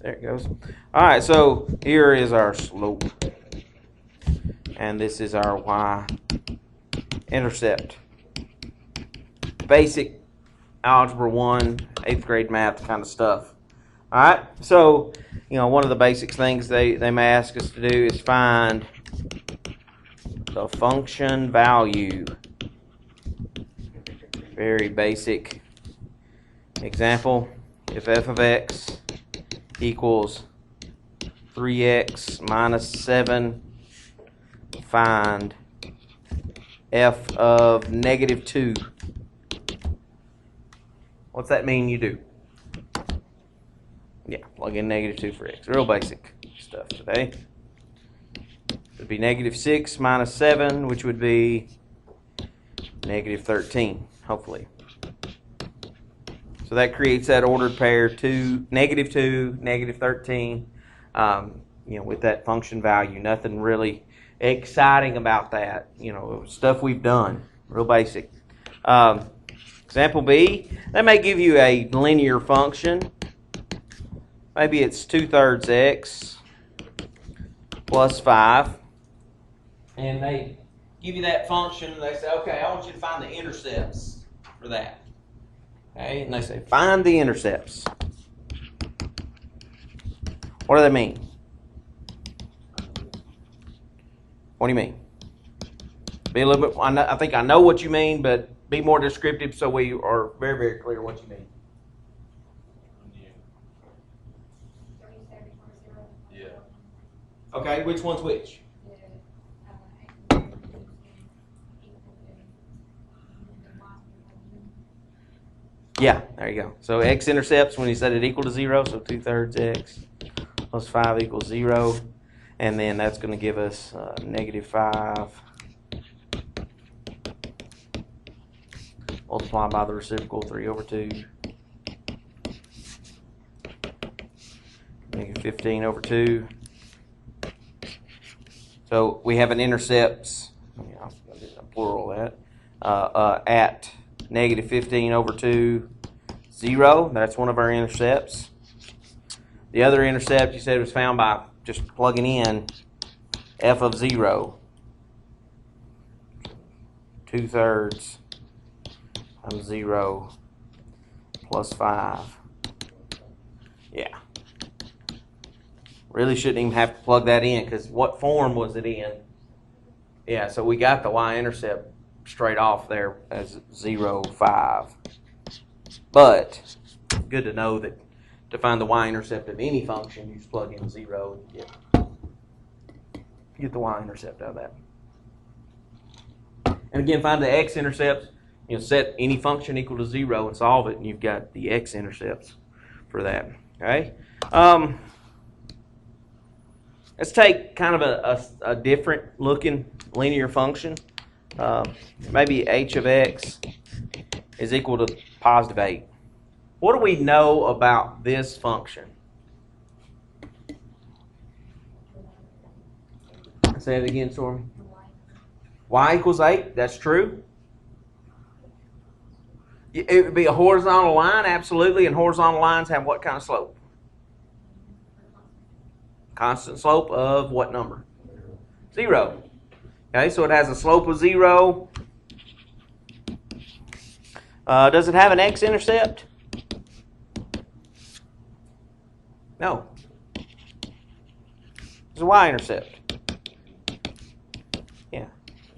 There it goes. All right, so here is our slope. And this is our Y-intercept. Basic Algebra 1, 8th grade math kind of stuff. All right, so, one of the basic things they may ask us to do is find the function value. Very basic example. If f of x equals 3x minus 7, find f of negative 2. What's that mean you do? Yeah, plug in negative 2 for x. Real basic stuff today. It would be negative 6 minus 7, which would be negative 13, hopefully. So that creates that ordered pair, negative 2, negative 13, with that function value. Nothing really exciting about that. Stuff we've done. Real basic. Example B, that may give you a linear function. Maybe it's 2/3 x plus 5. And they give you that function, and they say, okay, I want you to find the intercepts for that. Okay, and they say, find the intercepts. What do they mean? What do you mean? Be a little bit, I think I know what you mean, but be more descriptive so we are very, very clear what you mean. Okay, which one's which? Yeah, there you go. So x-intercepts when you set it equal to 0, so 2/3 x plus 5 equals 0. And then that's going to give us negative 5 multiplied by the reciprocal, 3/2. Negative 15/2. So we have an intercepts, I'll plural that, at negative 15/2, 0. That's one of our intercepts. The other intercept you said was found by just plugging in f of 0. 2/3 times 0 plus 5. Yeah. Really shouldn't even have to plug that in because what form was it in? Yeah, so we got the y-intercept straight off there as 0, 5. But good to know that to find the y-intercept of any function, you just plug in 0 and get the y-intercept out of that. And again, find the x-intercepts. Set any function equal to 0 and solve it, and you've got the x-intercepts for that. Okay. Let's take kind of a different looking linear function. Maybe h of x is equal to positive 8. What do we know about this function? Say it again, Stormy. Y equals 8, that's true. It would be a horizontal line, absolutely, and horizontal lines have what kind of slope? Constant slope of what number? 0. Okay, so it has a slope of 0. Does it have an x-intercept? No. It's a y-intercept. Yeah,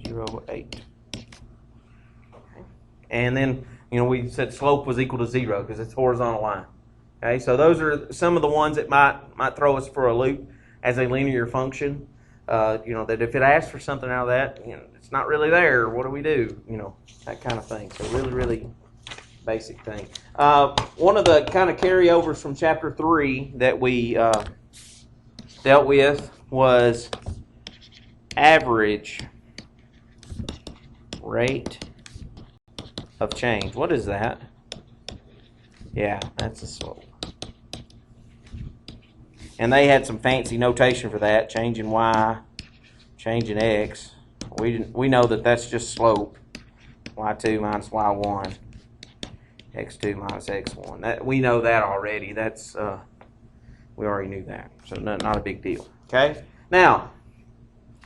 0, 8. Okay. And then, we said slope was equal to 0 because it's a horizontal line. Okay, so those are some of the ones that might throw us for a loop as a linear function. That if it asks for something out of that, it's not really there. What do we do? That kind of thing. So really, really basic thing. One of the kind of carryovers from chapter 3 that we dealt with was average rate of change. What is that? Yeah, that's a slope. And they had some fancy notation for that, changing y, changing x. We know that that's just slope. y2 minus y1, x2 minus x1. We know that already. We already knew that, so not a big deal. Okay? Now,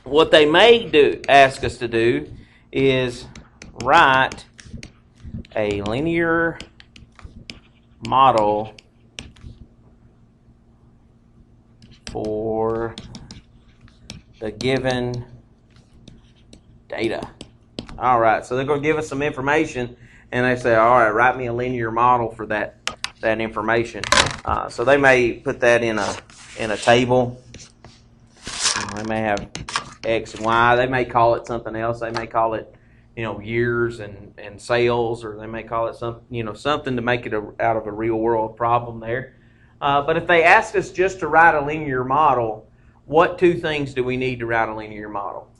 what they may ask us to do is write a linear model for the given data. All right, so they're going to give us some information, and they say, all right, write me a linear model for that information. So they may put that in a table. They may have X and Y. They may call it something else. They may call it, years and sales, or they may call it something to make it out of a real world problem there. But if they ask us just to write a linear model, what two things do we need to write a linear model?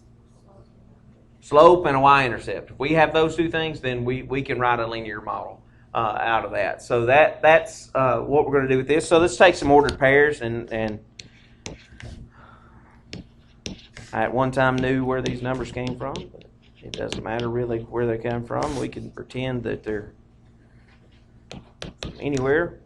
Slope and a Y-intercept. If we have those two things, then we can write a linear model out of that. So that's what we're going to do with this. So let's take some ordered pairs, and I at one time knew where these numbers came from, but it doesn't matter really where they come from. We can pretend that they're from anywhere.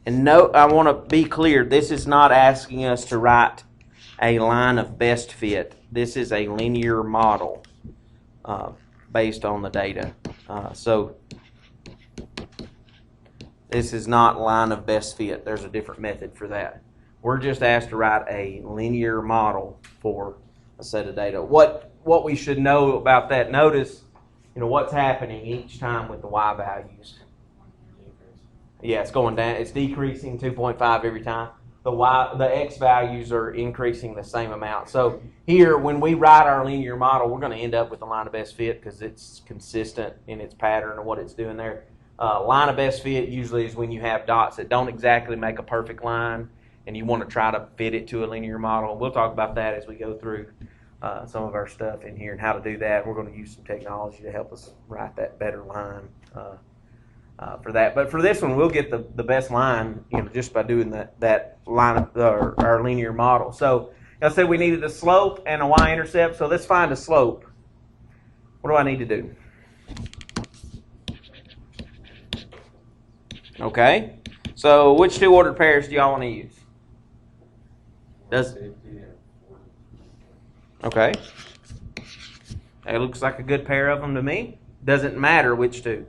And note, I want to be clear, this is not asking us to write a line of best fit. This is a linear model based on the data. So this is not line of best fit. There's a different method for that. We're just asked to write a linear model for a set of data. What we should know about that, notice, what's happening each time with the Y values. Yeah, it's going down. It's decreasing 2.5 every time. The X values are increasing the same amount. So here, when we write our linear model, we're going to end up with a line of best fit because it's consistent in its pattern of what it's doing there. Line of best fit usually is when you have dots that don't exactly make a perfect line, and you want to try to fit it to a linear model. We'll talk about that as we go through some of our stuff in here and how to do that. We're going to use some technology to help us write that better line for that. But for this one, we'll get the best line just by doing that line of our linear model. So I said we needed a slope and a Y-intercept. So let's find a slope. What do I need to do? Okay. So which two ordered pairs do y'all want to use? Okay. It looks like a good pair of them to me. Doesn't matter which two.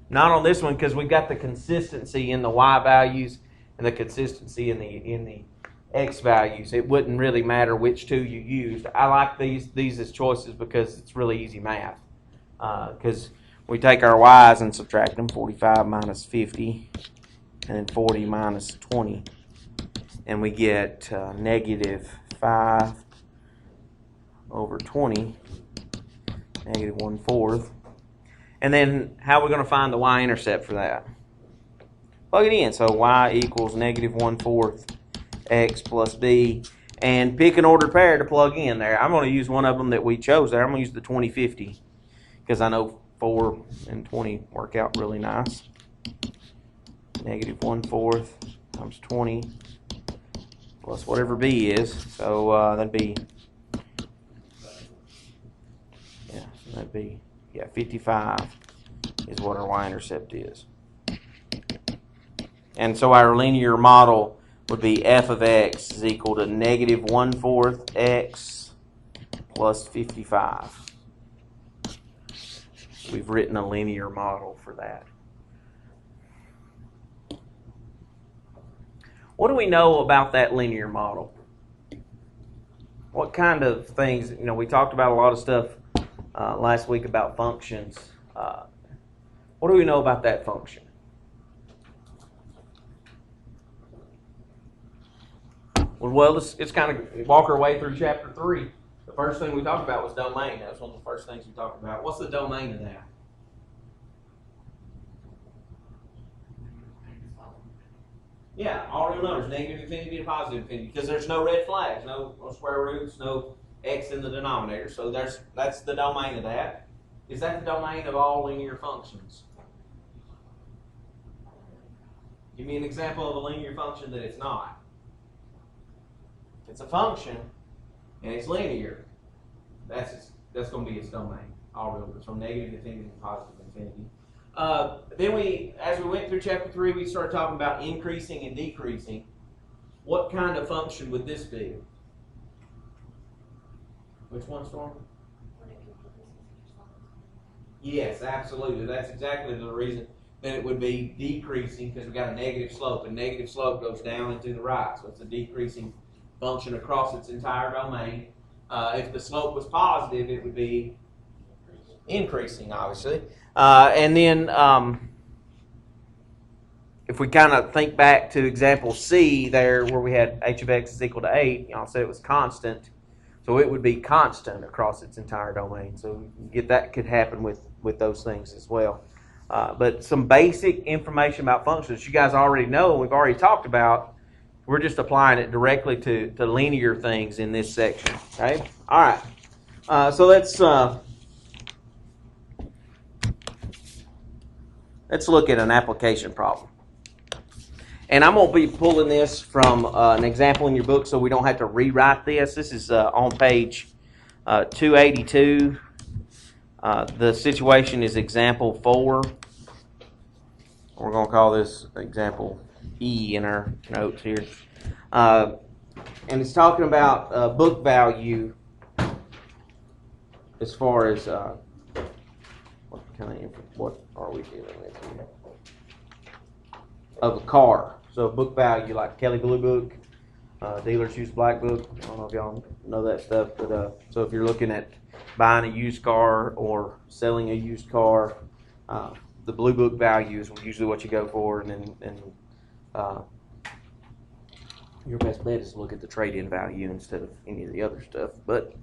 Not on this one because we've got the consistency in the Y values and the consistency in the X values. It wouldn't really matter which two you used. I like these as choices because it's really easy math. Because we take our Y's and subtract them, 45 minus 50, and then 40 minus 20. And we get negative 5 over 20, negative 1/4. And then how are we going to find the Y-intercept for that? Plug it in. So Y equals negative 1/4 X plus B. And pick an ordered pair to plug in there. I'm going to use one of them that we chose there. I'm going to use the 20/50 because I know 4 and 20 work out really nice. Negative 1/4 times 20 plus whatever B is. So that'd be 55 is what our Y-intercept is. And so our linear model would be f of x is equal to negative 1/4 x plus 55. We've written a linear model for that. What do we know about that linear model? What kind of things, we talked about a lot of stuff last week about functions. What do we know about that function? Well, let's kind of walk our way through chapter 3. The first thing we talked about was domain. That was one of the first things we talked about. What's the domain of that? Yeah, all real numbers, negative infinity to positive infinity, because there's no red flags, no square roots, no x in the denominator. So that's the domain of that. Is that the domain of all linear functions? Give me an example of a linear function that it's not. If it's a function and it's linear, that's going to be its domain. all real numbers, from negative infinity to positive infinity. Then as we went through chapter 3, we started talking about increasing and decreasing. What kind of function would this be? Which one, Storm? Yes, absolutely. That's exactly the reason that it would be decreasing, because we got a negative slope, and negative slope goes down and to the right, so it's a decreasing function across its entire domain. If the slope was positive, it would be increasing, obviously. And then if we kind of think back to example C there, where we had h of x is equal to 8, y'all said it was constant, so it would be constant across its entire domain. So that could happen with those things as well. But some basic information about functions you guys already know, we've already talked about. We're just applying it directly to linear things in this section. Okay? All right. So let's look at an application problem. And I'm going to be pulling this from an example in your book so we don't have to rewrite this. This is on page 282. The situation is example 4. We're going to call this example E in our notes here. And it's talking about book value as far as what are we dealing with here? Of a car. So book value, like Kelley Blue Book, Dealers Use Black Book. I don't know if y'all know that stuff, but so if you're looking at buying a used car or selling a used car, the Blue Book value is usually what you go for, and your best bet is to look at the trade-in value instead of any of the other stuff. But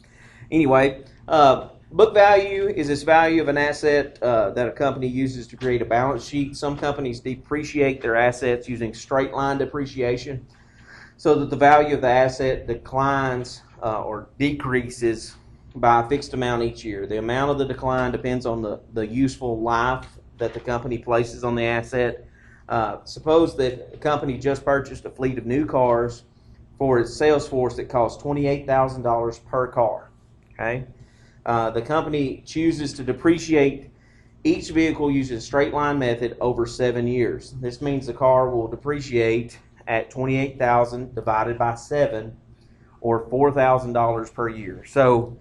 anyway, book value is this value of an asset that a company uses to create a balance sheet. Some companies depreciate their assets using straight line depreciation, so that the value of the asset declines or decreases by a fixed amount each year. The amount of the decline depends on the useful life that the company places on the asset. Suppose that a company just purchased a fleet of new cars for its sales force that costs $28,000 per car. Okay, the company chooses to depreciate each vehicle using a straight line method over 7 years. This means the car will depreciate at $28,000 divided by 7, or $4,000 per year. So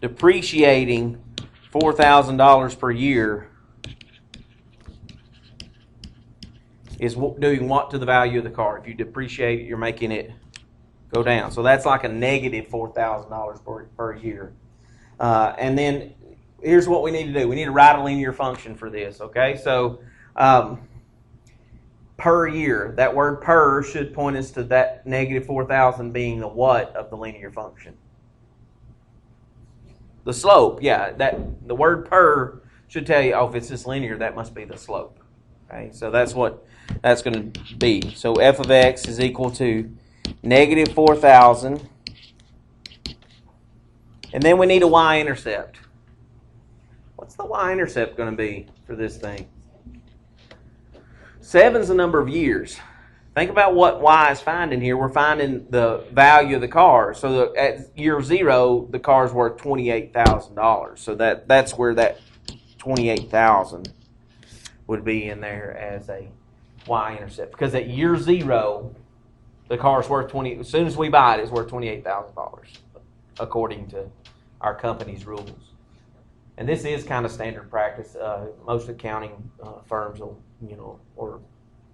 depreciating $4,000 per year is doing what to the value of the car? If you depreciate it, you're making it go down. So that's like a negative $4,000 per year. And then here's what we need to do. We need to write a linear function for this. Okay, so per year. That word per should point us to that negative 4,000 being the what of the linear function? The slope. Yeah, the word per should tell you, oh, if it's this linear, that must be the slope. Okay, so that's what that's going to be. So f of x is equal to negative 4,000. And then we need a y-intercept. What's the y-intercept going to be for this thing? 7 is the number of years. Think about what y is finding here. We're finding the value of the car. So at year 0, the car is worth $28,000. So that's where that 28,000 would be in there as a y-intercept. Because at year 0, the car is worth as soon as we buy it, it's worth $28,000 according to our company's rules. And this is kind of standard practice. Most accounting firms will, or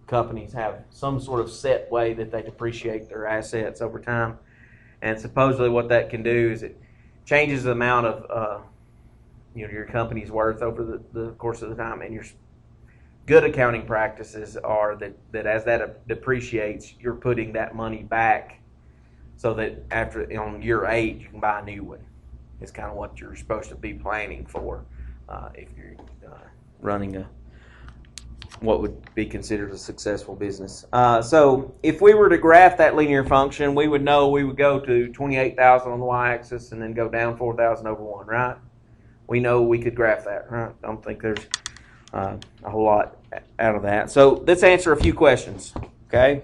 companies have some sort of set way that they depreciate their assets over time. And supposedly what that can do is it changes the amount of your company's worth over the course of the time. And your good accounting practices are that as that depreciates, you're putting that money back so that on year 8 you can buy a new one. It's kind of what you're supposed to be planning for if you're running what would be considered a successful business. So if we were to graph that linear function, we would know we would go to 28,000 on the y-axis and then go down 4,000 over 1, right? We know we could graph that, right? I don't think there's a whole lot out of that. So let's answer a few questions, okay?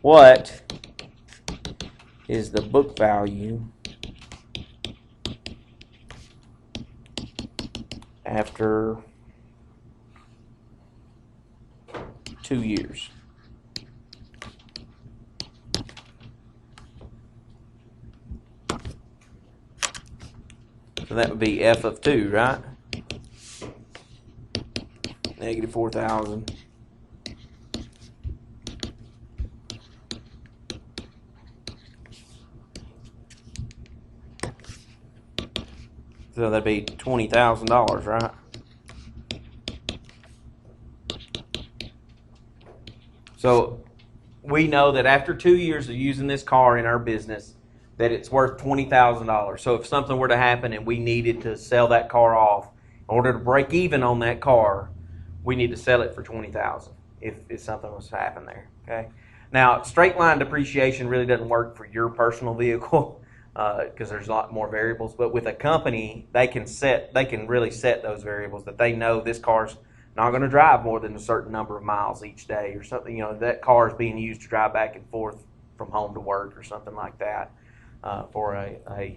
What is the book value after 2 years. So that would be f of 2, right? Negative 4,000. So that'd be $20,000, right? So we know that after 2 years of using this car in our business, that it's worth $20,000. So if something were to happen and we needed to sell that car off, in order to break even on that car, we need to sell it for $20,000 if something was to happen there. Okay. Now, straight line depreciation really doesn't work for your personal vehicle because there's a lot more variables. But with a company, they can really set those variables that they know this car's not going to drive more than a certain number of miles each day or something. You know, that car is being used to drive back and forth from home to work or something like that for a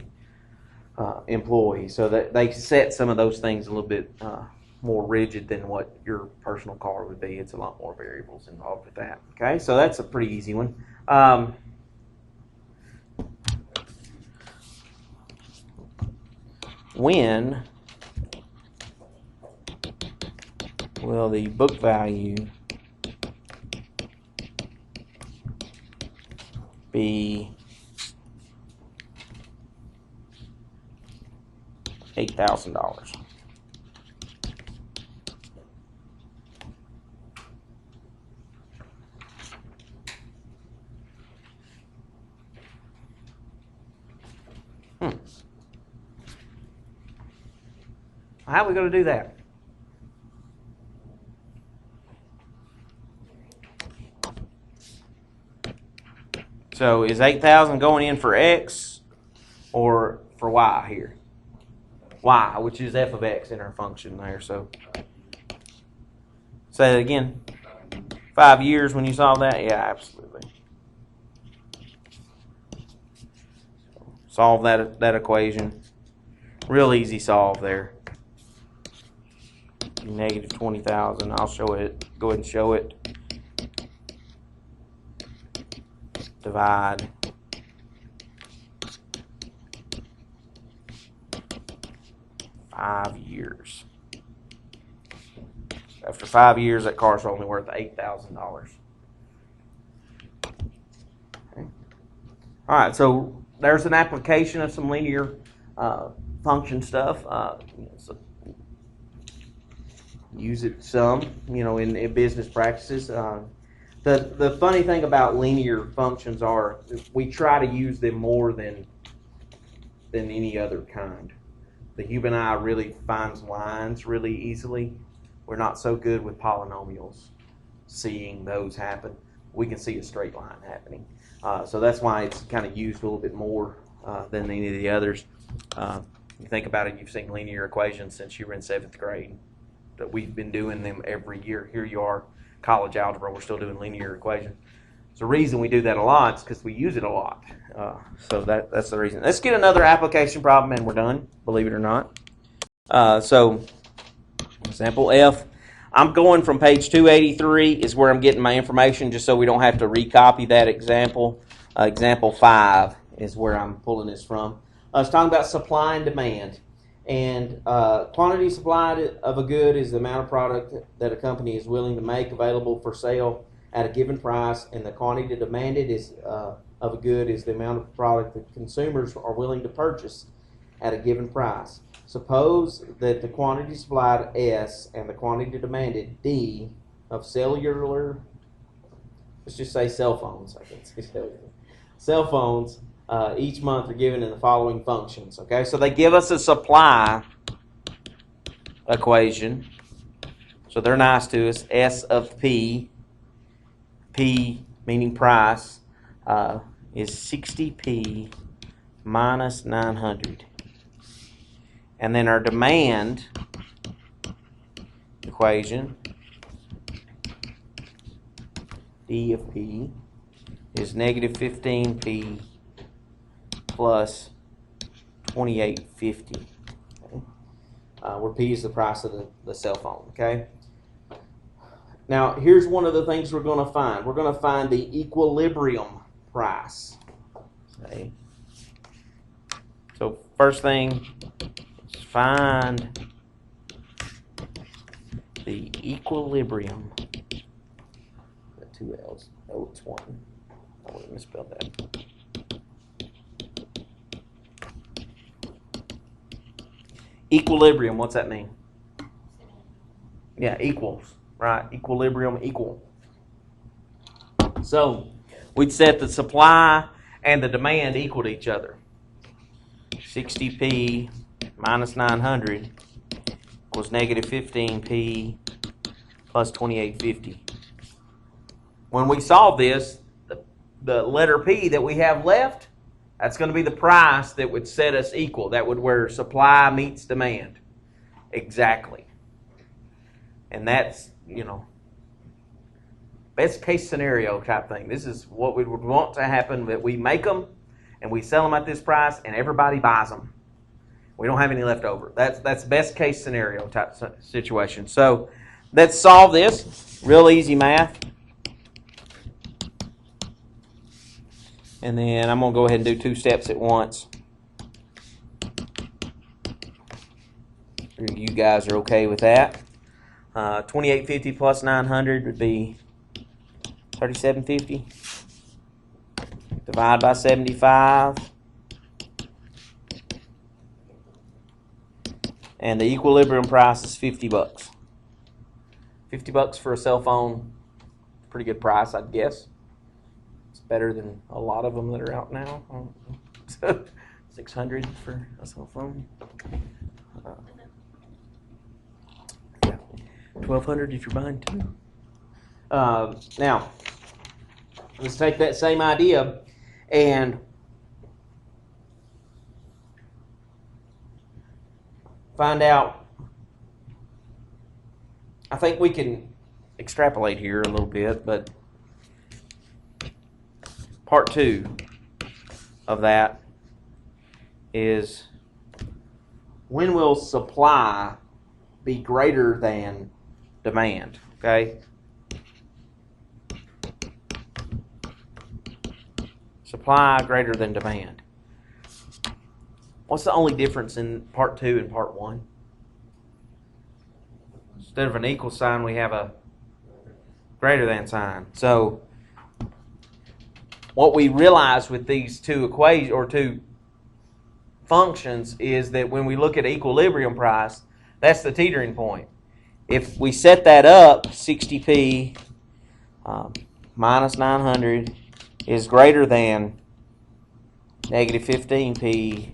employee. So that they set some of those things a little bit more rigid than what your personal car would be. It's a lot more variables involved with that. Okay, so that's a pretty easy one. When will the book value be $8,000? How are we going to do that? So is 8,000 going in for X or for Y here? Y, which is f of X in our function there. So say that again. 5 years when you solve that? Yeah, absolutely. Solve that equation. Real easy solve there. Negative 20,000. I'll show it. Go ahead and show it. Divide. $5 years. After 5 years, that car's only worth $8,000. Okay. All right, so there's an application of some linear function stuff. So use it some, in business practices. The funny thing about linear functions are we try to use them more than any other kind. The human eye really finds lines really easily. We're not so good with polynomials seeing those happen. We can see a straight line happening. So that's why it's kind of used a little bit more than any of the others. You think about it, you've seen linear equations since you were in 7th grade. That we've been doing them every year. Here you are, college algebra, we're still doing linear equations. So the reason we do that a lot is because we use it a lot. So that's the reason. Let's get another application problem and we're done, believe it or not. So example F. I'm going from page 283 is where I'm getting my information just so we don't have to recopy that example. Example 5 is where I'm pulling this from. It's talking about supply and demand. And quantity supplied of a good is the amount of product that a company is willing to make available for sale at a given price, and the quantity demanded of a good is the amount of product that consumers are willing to purchase at a given price. Suppose that the quantity supplied S and the quantity demanded D of cellular, let's just say cell phones, I can say cellular, cell phones each month are given in the following functions. Okay, so they give us a supply equation. So they're nice to us. S of P, P meaning price, is 60P minus 900. And then our demand equation, D of P, is negative 15P plus 2850. Okay. where P is the price of the cell phone, okay? Now, here's one of the things we're going to find. We're going to find the equilibrium price. Okay. So first thing is find the equilibrium. Got two L's. Oh, it's one. I would have misspelled that. Equilibrium, what's that mean? Yeah, equals, right? Equilibrium, equal. So we'd set the supply and the demand equal to each other. 60p minus 900 equals negative 15p plus 2850. When we solve this, the letter P that we have left, that's going to be the price that would set us equal. That would where supply meets demand. Exactly. And that's, best case scenario type thing. This is what we would want to happen, that we make them and we sell them at this price and everybody buys them. We don't have any left over. That's best case scenario type situation. So let's solve this. Real easy math. And then I'm going to go ahead and do two steps at once. You guys are okay with that. 2850 plus 900 would be 3750. Divide by 75. And the equilibrium price is $50. $50 for a cell phone. Pretty good price, I'd guess. Better than a lot of them that are out now. 600 for a cell phone. Yeah, 1,200 if you're buying two. Now, let's take that same idea and find out. I think we can extrapolate here a little bit, but part two of that is, when will supply be greater than demand? Okay? Supply greater than demand. What's the only difference in part two and part one? Instead of an equal sign, we have a greater than sign. So what we realize with these two equations or two functions is that when we look at equilibrium price, that's the teetering point. If we set that up, 60p minus 900 is greater than negative 15p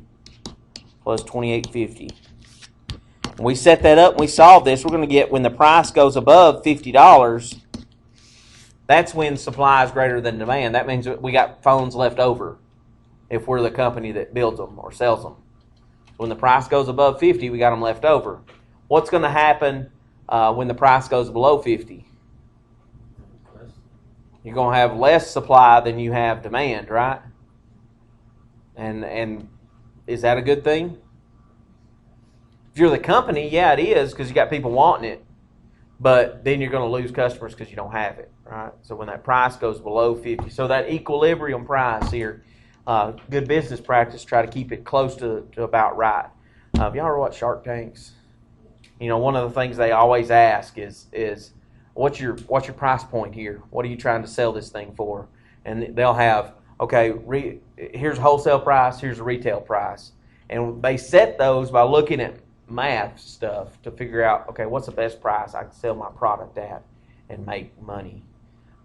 plus 2850. When we set that up and we solve this, we're going to get, when the price goes above $50, that's when supply is greater than demand. That means we got phones left over if we're the company that builds them or sells them. When the price goes above 50, we got them left over. What's going to happen when the price goes below 50? You're going to have less supply than you have demand, right? And is that a good thing? If you're the company, yeah, it is, because you got people wanting it. But then you're going to lose customers because you don't have it, right? So when that price goes below 50, so that equilibrium price here, good business practice, try to keep it close to about right. Have y'all ever watched Shark Tanks? One of the things they always ask is what's your price point here? What are you trying to sell this thing for? And they'll have, okay, here's wholesale price, here's a retail price. And they set those by looking at math stuff to figure out, okay, what's the best price I can sell my product at and make money.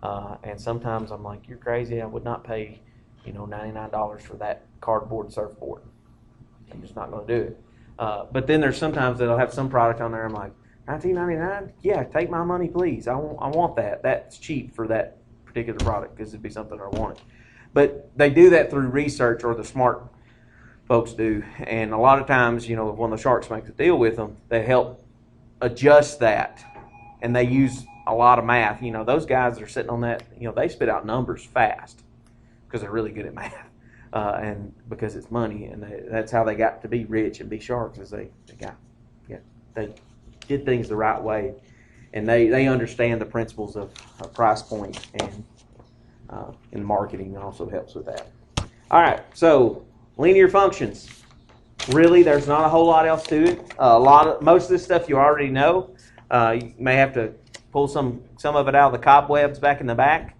And sometimes I'm like, you're crazy. I would not pay, $99 for that cardboard surfboard. I'm just not going to do it. But then there's sometimes that'll have some product on there. I'm like, $19.99? Yeah, take my money, please. I want that. That's cheap for that particular product because it'd be something I wanted. But they do that through research, or the smart folks do. And a lot of times, when the sharks make the deal with them, they help adjust that. And they use a lot of math. Those guys that are sitting on that, they spit out numbers fast because they're really good at math. And because it's money, and that's how they got to be rich and be sharks, is they got they did things the right way, and they understand the principles of price point and in marketing also helps with that. All right, so linear functions. Really, there's not a whole lot else to it. Most of this stuff you already know. You may have to pull some of it out of the cobwebs back in the back.